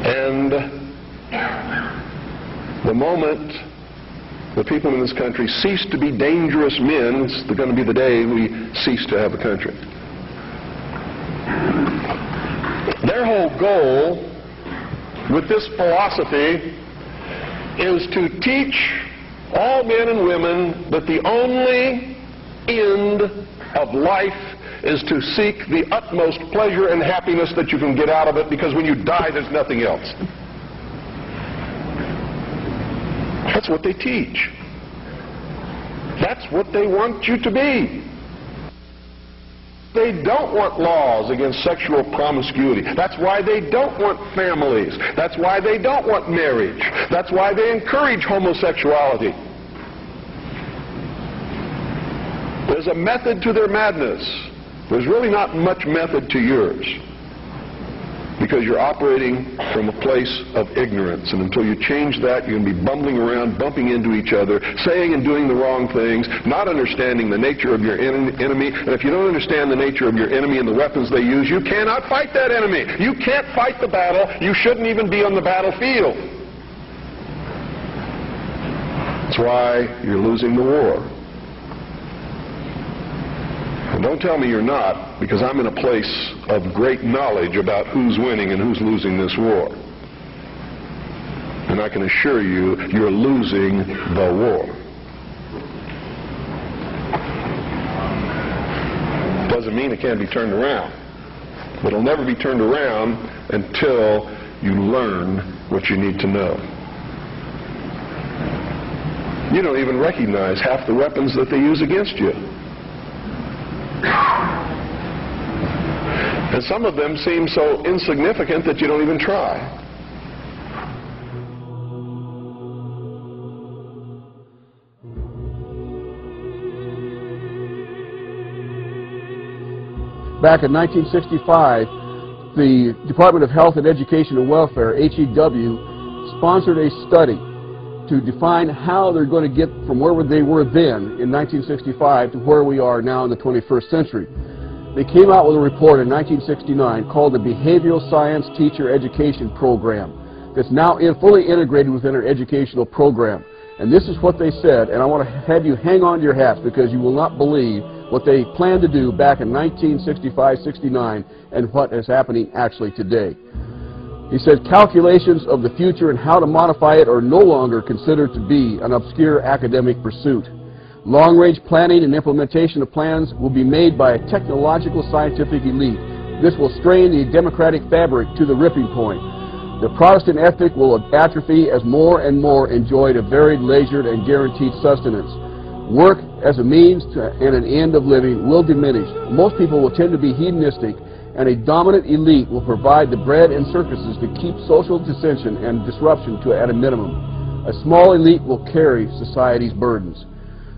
And the moment the people in this country cease to be dangerous men, it's going to be the day we cease to have a country. Their whole goal with this philosophy is to teach all men and women that the only end of life is to seek the utmost pleasure and happiness that you can get out of it, because when you die, there's nothing else. That's what they teach. That's what they want you to be. They don't want laws against sexual promiscuity. That's why they don't want families. That's why they don't want marriage. That's why they encourage homosexuality. There's a method to their madness. There's really not much method to yours, because you're operating from a place of ignorance. And until you change that, you're going to be bumbling around, bumping into each other, saying and doing the wrong things, not understanding the nature of your enemy. And if you don't understand the nature of your enemy and the weapons they use, you cannot fight that enemy. You can't fight the battle. You shouldn't even be on the battlefield. That's why you're losing the war. And don't tell me you're not, because I'm in a place of great knowledge about who's winning and who's losing this war. And I can assure you, you're losing the war. Doesn't mean it can't be turned around. But it'll never be turned around until you learn what you need to know. You don't even recognize half the weapons that they use against you. And some of them seem so insignificant that you don't even try. Back in 1965, the Department of Health and Education and Welfare, HEW, sponsored a study to define how they're going to get from where they were then in 1965 to where we are now in the 21st century. They came out with a report in 1969 called the Behavioral Science Teacher Education Program that's now fully integrated within our educational program. And this is what they said, and I want to have you hang on to your hats, because you will not believe what they planned to do back in 1965-69 and what is happening actually today. He said calculations of the future and how to modify it are no longer considered to be an obscure academic pursuit. Long-range planning and implementation of plans will be made by a technological scientific elite. This will strain the democratic fabric to the ripping point. The Protestant ethic will atrophy as more and more enjoyed a varied, leisured, and guaranteed sustenance. Work as a means to, and an end of living will diminish. Most people will tend to be hedonistic, and a dominant elite will provide the bread and circuses to keep social dissension and disruption at a minimum. A small elite will carry society's burdens.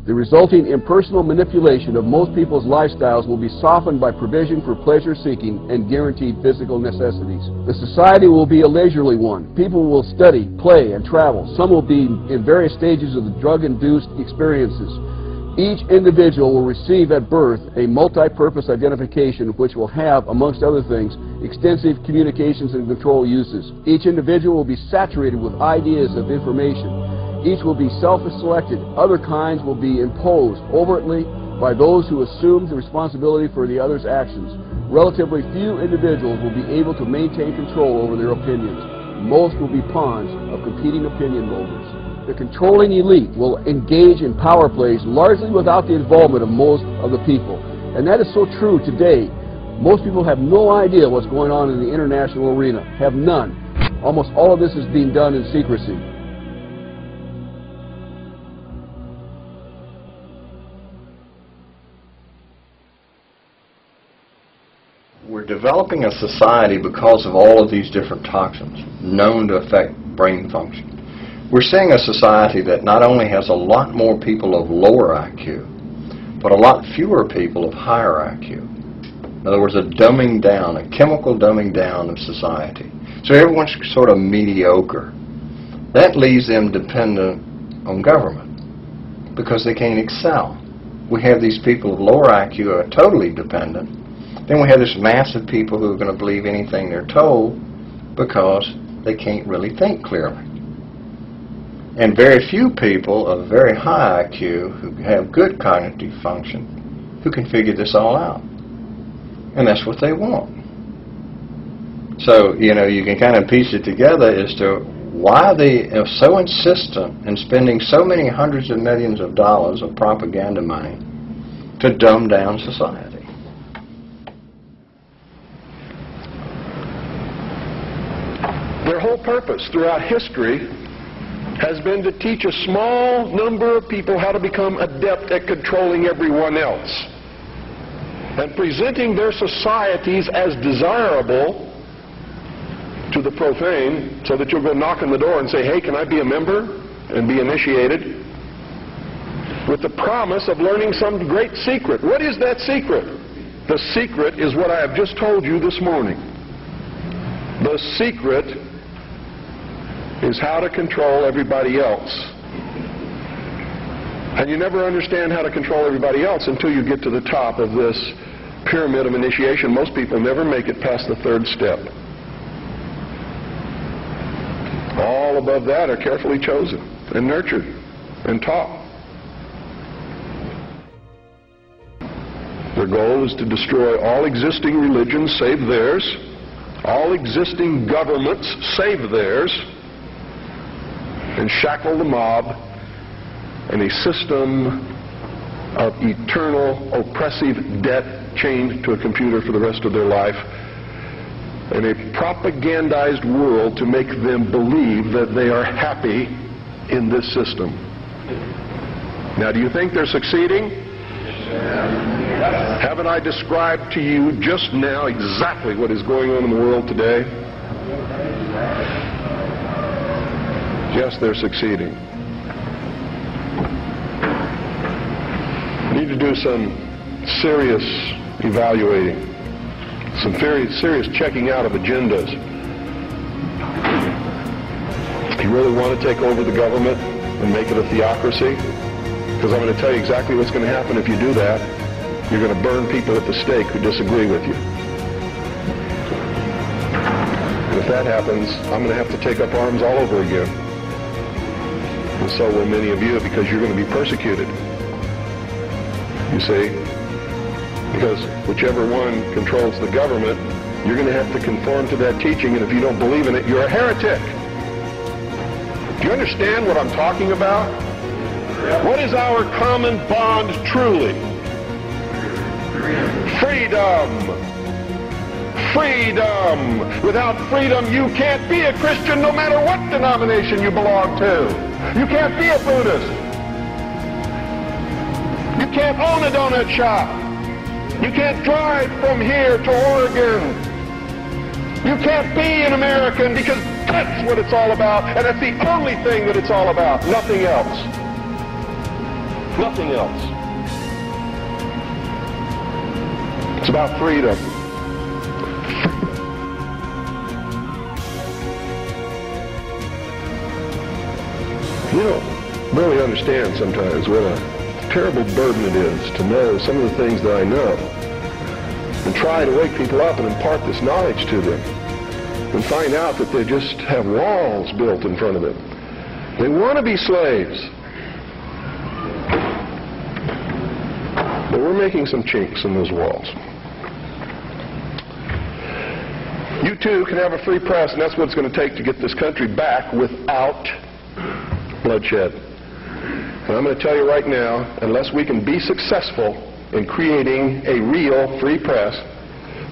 The resulting impersonal manipulation of most people's lifestyles will be softened by provision for pleasure-seeking and guaranteed physical necessities. The society will be a leisurely one. People will study, play, and travel. Some will be in various stages of the drug-induced experiences. Each individual will receive at birth a multi-purpose identification which will have, amongst other things, extensive communications and control uses. Each individual will be saturated with ideas of information. Each will be self-selected. Other kinds will be imposed overtly by those who assume the responsibility for the other's actions. Relatively few individuals will be able to maintain control over their opinions. Most will be pawns of competing opinion holders. The controlling elite will engage in power plays largely without the involvement of most of the people. And that is so true today. Most people have no idea what's going on in the international arena. Have none. Almost all of this is being done in secrecy. We're developing a society because of all of these different toxins known to affect brain function. We're seeing a society that not only has a lot more people of lower IQ, but a lot fewer people of higher IQ. In other words, a dumbing down, a chemical dumbing down of society. So everyone's sort of mediocre. That leaves them dependent on government because they can't excel. We have these people of lower IQ who are totally dependent. Then we have this mass of people who are going to believe anything they're told because they can't really think clearly. And very few people of very high IQ who have good cognitive function who can figure this all out. And that's what they want. So, you know, you can kind of piece it together as to why they are so insistent in spending so many hundreds of millions of dollars of propaganda money to dumb down society. Their whole purpose throughout history has been to teach a small number of people how to become adept at controlling everyone else and presenting their societies as desirable to the profane, so that you'll go knock on the door and say, hey, can I be a member? And be initiated with the promise of learning some great secret. What is that secret? The secret is what I have just told you this morning. The secret is how to control everybody else. And you never understand how to control everybody else until you get to the top of this pyramid of initiation. Most people never make it past the third step. All above that are carefully chosen and nurtured and taught. Their goal is to destroy all existing religions save theirs, all existing governments save theirs, and shackle the mob in a system of eternal oppressive debt chained to a computer for the rest of their life, in a propagandized world to make them believe that they are happy in this system. Now, do you think they're succeeding? Haven't I described to you just now exactly what is going on in the world today? Yes, they're succeeding. We need to do some serious evaluating, some very serious checking out of agendas. If you really want to take over the government and make it a theocracy, because I'm going to tell you exactly what's going to happen if you do that. You're going to burn people at the stake who disagree with you. And if that happens, I'm going to have to take up arms all over again. And so will many of you, because you're going to be persecuted. You see? Because whichever one controls the government, you're going to have to conform to that teaching, and if you don't believe in it, you're a heretic. Do you understand what I'm talking about? What is our common bond truly? Freedom. Freedom. Without freedom, you can't be a Christian no matter what denomination you belong to. You can't be a Buddhist. You can't own a donut shop. You can't drive from here to Oregon. You can't be an American, because that's what it's all about, and that's the only thing that it's all about. Nothing else. Nothing else. It's about freedom. You don't really understand sometimes what a terrible burden it is to know some of the things that I know, and try to wake people up and impart this knowledge to them, and find out that they just have walls built in front of them. They want to be slaves. But we're making some chinks in those walls. You too can have a free press, and that's what it's going to take to get this country back without bloodshed. And I'm going to tell you right now, unless we can be successful in creating a real free press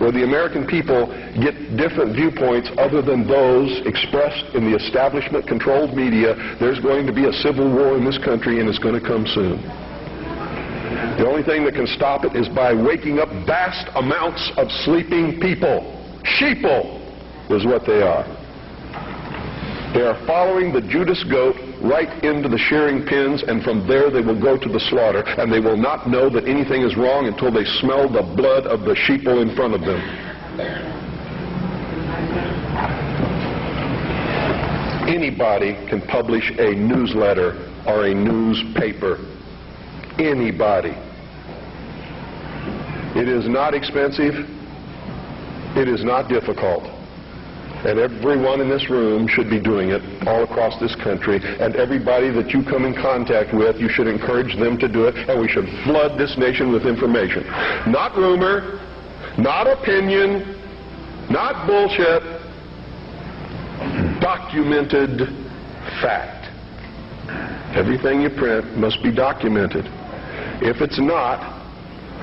where the American people get different viewpoints other than those expressed in the establishment-controlled media, there's going to be a civil war in this country, and it's going to come soon. The only thing that can stop it is by waking up vast amounts of sleeping people. Sheeple is what they are. They are following the Judas goat right into the shearing pins, and from there they will go to the slaughter, and they will not know that anything is wrong until they smell the blood of the sheeple in front of them. Anybody can publish a newsletter or a newspaper. Anybody. It is not expensive. It is not difficult. And everyone in this room should be doing it all across this country. And everybody that you come in contact with, you should encourage them to do it. And we should flood this nation with information. Not rumor, not opinion, not bullshit. Documented fact. Everything you print must be documented. If it's not,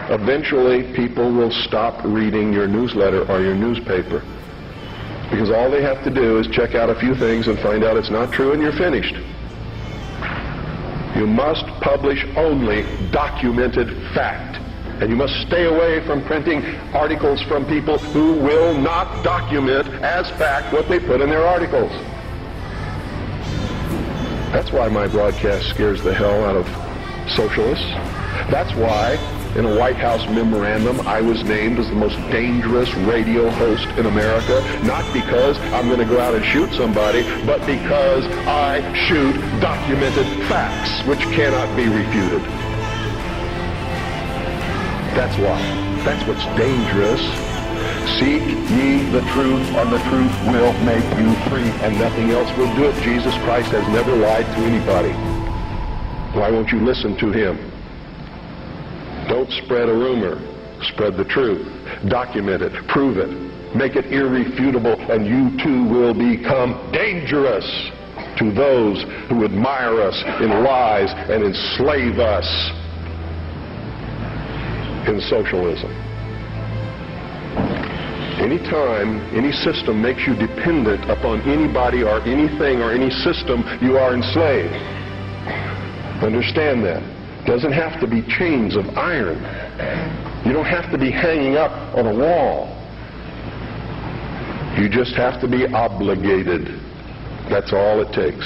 eventually people will stop reading your newsletter or your newspaper. Because all they have to do is check out a few things and find out it's not true, and you're finished. You must publish only documented fact. And you must stay away from printing articles from people who will not document as fact what they put in their articles. That's why my broadcast scares the hell out of socialists. That's why in a White House memorandum I was named as the most dangerous radio host in America, not because I'm going to go out and shoot somebody, but because I shoot documented facts which cannot be refuted. That's why. That's what's dangerous. Seek ye the truth, and the truth will make you free, and nothing else will do it. Jesus Christ has never lied to anybody. Why won't you listen to him? Don't spread a rumor. Spread the truth. Document it. Prove it. Make it irrefutable, and you too will become dangerous to those who admire us in lies and enslave us in socialism. Anytime any system makes you dependent upon anybody or anything or any system, you are enslaved. Understand that. It doesn't have to be chains of iron. You don't have to be hanging up on a wall. You just have to be obligated. That's all it takes.